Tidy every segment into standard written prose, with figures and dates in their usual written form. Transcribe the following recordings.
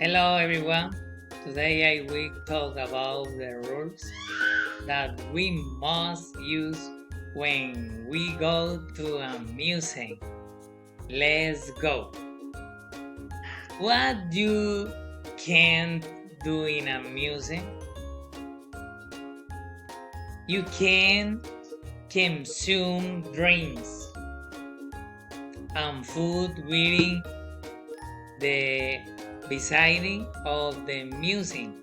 Hello everyone. Today I will talk about the rules that we must use when we go to a museum. Let's go. What you can do in a museum? You can consume drinks and food within the vicinity of the museum.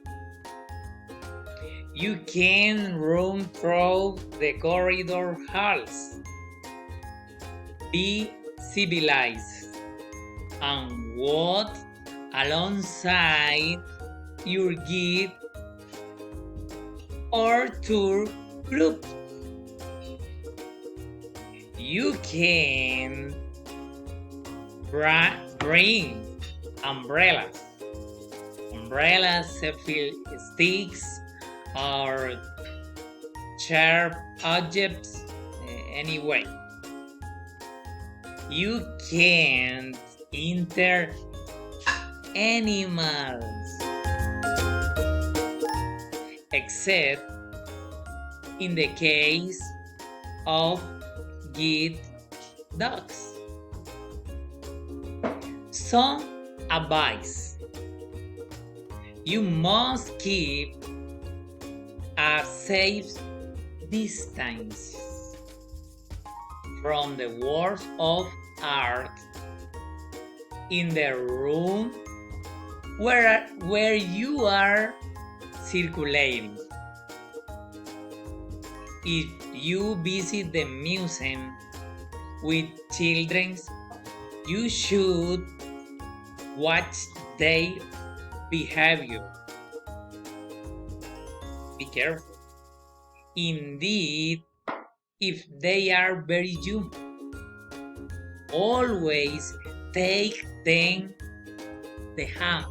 You can roam through the corridor halls. Be civilized and walk alongside your guide or tour group. You can bring umbrellas, selfie sticks, or sharp objects anyway. You can't enter animals except in the case of guide dogs. Some advice: you must keep a safe distance from the works of art in the room where you are circulating. If you visit the museum with children, you should watch their behavior. Be careful. Indeed, if they are very young, always take them the hand.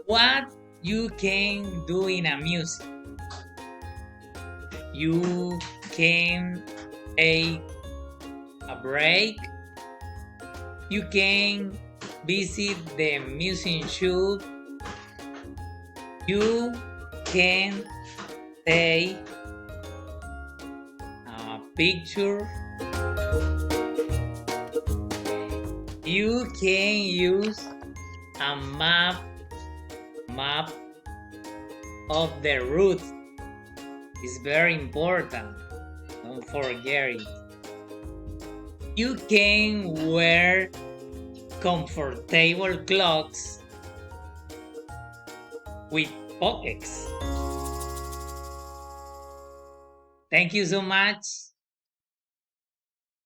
What you can do in a museum? You can take a break. You can visit the museum shop. You can take a picture. You can use a map of the route. It's very important. Don't forget it. You can wear comfortable clothes with pockets. Thank you so much.